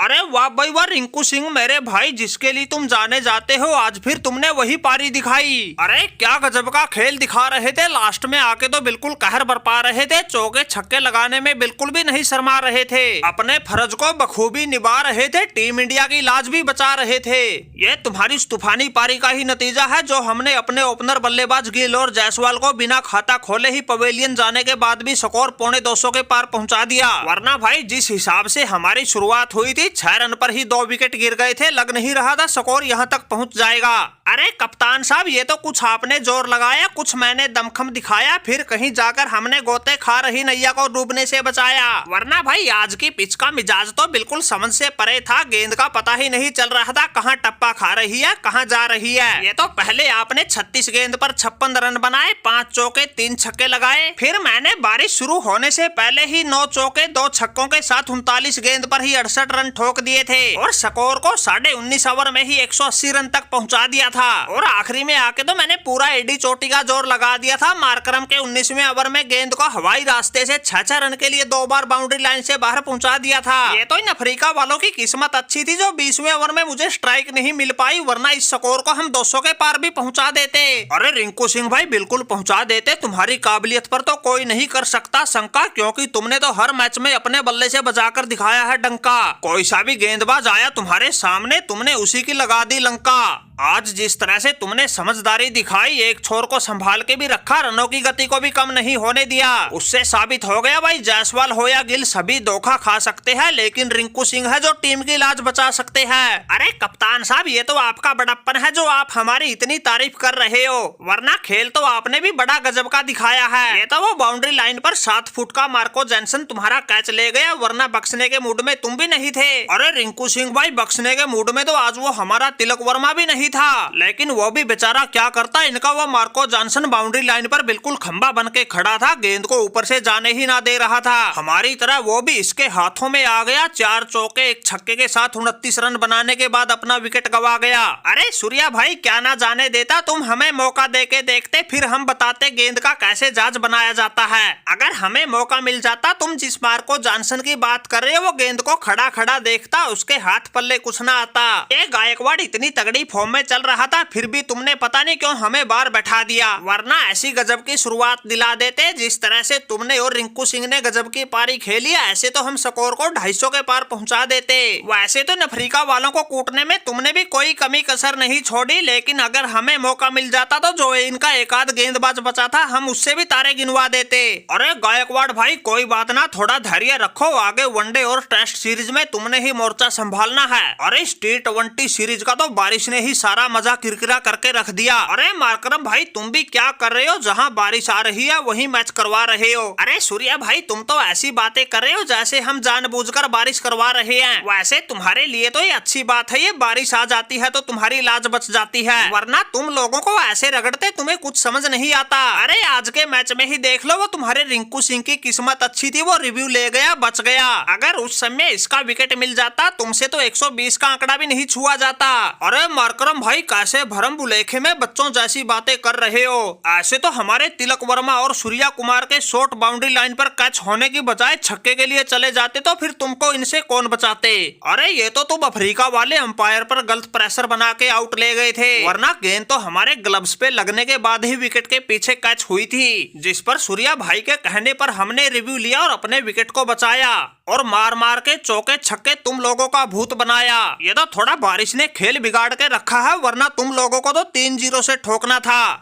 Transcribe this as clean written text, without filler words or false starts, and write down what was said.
अरे वाह भाई वाह रिंकू सिंह मेरे भाई, जिसके लिए तुम जाने जाते हो, आज फिर तुमने वही पारी दिखाई। अरे क्या गजब का खेल दिखा रहे थे, लास्ट में आके तो बिल्कुल कहर बरपा रहे थे। चौके छक्के लगाने में बिल्कुल भी नहीं शर्मा रहे थे, अपने फर्ज को बखूबी निभा रहे थे, टीम इंडिया की लाज भी बचा रहे थे। ये तुम्हारी इस तूफानी पारी का ही नतीजा है, जो हमने अपने ओपनर बल्लेबाज गिल और जायसवाल को बिना खाता खोले ही पवेलियन जाने के बाद भी स्कोर पौने 200 के पार पहुंचा दिया। वरना भाई जिस हिसाब से हमारी शुरुआत हुई थी, 6 रन पर ही 2 विकेट गिर गए थे, लग नहीं रहा था स्कोर यहां तक पहुंच जाएगा। अरे कप्तान साहब, ये तो कुछ आपने जोर लगाया, कुछ मैंने दमखम दिखाया, फिर कहीं जाकर हमने गोते खा रही नैया को डूबने से बचाया। वरना भाई आज की पिच का मिजाज तो बिल्कुल समझ से परे था, गेंद का पता ही नहीं चल रहा था कहाँ टप्पा खा रही है, कहाँ जा रही है। ये तो पहले आपने 36 गेंद पर 56 रन बनाए, 5 चौके 3 छक्के लगाए, फिर मैंने बारिश शुरू होने से पहले ही 9 चौके 2 छक्कों के साथ 39 गेंद पर ही 68 रन ठोक दिए थे और स्कोर को 19.5 ओवर में ही 180 रन तक पहुंचा दिया था। और आखिरी में आके तो मैंने पूरा एडी चोटी का जोर लगा दिया था। मार्करम के 19वें ओवर में गेंद को हवाई रास्ते से 6 रन के लिए 2 बार बाउंड्री लाइन से बाहर पहुंचा दिया था। ये तो इन अफ्रीका वालों की किस्मत अच्छी थी जो 20वें ओवर में मुझे स्ट्राइक नहीं मिल पाई, वरना इस स्कोर को हम 200 के पार भी पहुंचा देते। अरे रिंकू सिंह भाई बिल्कुल पहुंचा देते, तुम्हारी काबिलियत पर तो कोई नहीं कर सकता शंका, क्योंकि तुमने तो हर मैच में अपने बल्ले से बजाकर दिखाया है डंका। कोई सा भी गेंदबाज आया तुम्हारे सामने, तुमने उसी की लगा दी लंका। आज जिस तरह से तुमने समझदारी दिखाई, एक छोर को संभाल के भी रखा, रनों की गति को भी कम नहीं होने दिया, उससे साबित हो गया भाई जायसवाल हो या गिल सभी धोखा खा सकते हैं, लेकिन रिंकू सिंह है जो टीम की लाज बचा सकते हैं। अरे कप्तान साहब, ये तो आपका बड़प्पन है जो आप हमारी इतनी तारीफ कर रहे हो, वरना खेल तो आपने भी बड़ा गजब का दिखाया है। ये तो वो बाउंड्री लाइन पर 7 फुट का मार्को जैनसन तुम्हारा कैच ले गया, वरना बख्शने के मूड में तुम भी नहीं थे। अरे रिंकू सिंह भाई, बख्शने के मूड में तो आज वो हमारा तिलक वर्मा भी नहीं था, लेकिन वो भी बेचारा क्या करता, इनका वो मार्को जॉनसन बाउंड्री लाइन पर बिल्कुल खंबा बन के खड़ा था, गेंद को ऊपर से जाने ही ना दे रहा था। हमारी तरह वो भी इसके हाथों में आ गया, 4 चौके 1 छक्के के साथ 29 रन बनाने के बाद अपना विकेट गवा गया। अरे सूर्या भाई, क्या ना जाने देता, तुम हमें मौका देके देखते, फिर हम बताते गेंद का कैसे जाज बनाया जाता है। अगर हमें मौका मिल जाता, तुम जिस मार्को जॉनसन की बात कर रहे हो, वो गेंद को खड़ा खड़ा देखता, उसके हाथ पल्ले कुछ ना आता। ये गायकवाड़ इतनी तगड़ी फॉर्म में चल रहा था, फिर भी तुमने पता नहीं क्यों हमें बाहर बैठा दिया, वरना ऐसी गजब की शुरुआत दिला देते जिस तरह से तुमने और रिंकू सिंह ने गजब की पारी खेली, ऐसे तो हम स्कोर को 250 के पार पहुंचा देते। वैसे तो अफ्रीका वालों को कूटने में तुमने भी कोई कमी कसर नहीं छोड़ी, लेकिन अगर हमें मौका मिल जाता तो जो इनका एक आध गेंदबाज बचा था, हम उससे भी तारे गिनवा देते। अरे गायकवाड़ भाई, कोई बात ना, थोड़ा धैर्य रखो, आगे वनडे और टेस्ट सीरीज में तुमने ही मोर्चा संभालना है। अरे T20 सीरीज का तो बारिश ने ही सारा मजा किरकिरा करके रख दिया। अरे मार्करम भाई, तुम भी क्या कर रहे हो, जहाँ बारिश आ रही है वहीं मैच करवा रहे हो। अरे सूर्या भाई, तुम तो ऐसी बातें कर रहे हो जैसे हम जानबूझकर बारिश करवा रहे हैं। वैसे तुम्हारे लिए तो ये अच्छी बात है, ये बारिश आ जाती है तो तुम्हारी लाज बच जाती है, वरना तुम लोगों को ऐसे रगड़ते तुम्हें कुछ समझ नहीं आता। अरे आज के मैच में ही देख लो, वो तुम्हारे रिंकू सिंह की किस्मत अच्छी थी, वो रिव्यू ले गया, बच गया। अगर उस समय इसका विकेट मिल जाता, तुमसे तो 120 का आंकड़ा भी नहीं छुआ जाता। अरे मार्करम भाई, कैसे भरम बुलेखे में बच्चों जैसी बातें कर रहे हो। ऐसे तो हमारे तिलक वर्मा और सूर्या कुमार के शॉट बाउंड्री लाइन पर कैच होने की बजाय छक्के के लिए चले जाते, तो फिर तुमको इनसे कौन बचाते। अरे ये तो तुम अफ्रीका वाले अंपायर पर गलत प्रेशर बना के आउट ले गए थे, वरना गेंद तो हमारे ग्लव्स पे लगने के बाद ही विकेट के पीछे कैच हुई थी, जिस पर सूर्या भाई के कहने पर हमने रिव्यू लिया और अपने विकेट को बचाया, और मार मार के चौके छक्के तुम लोगों का भूत बनाया। ये तो थोड़ा बारिश ने खेल बिगाड़ के रखा है, वरना तुम लोगों को तो 3-0 से ठोकना था।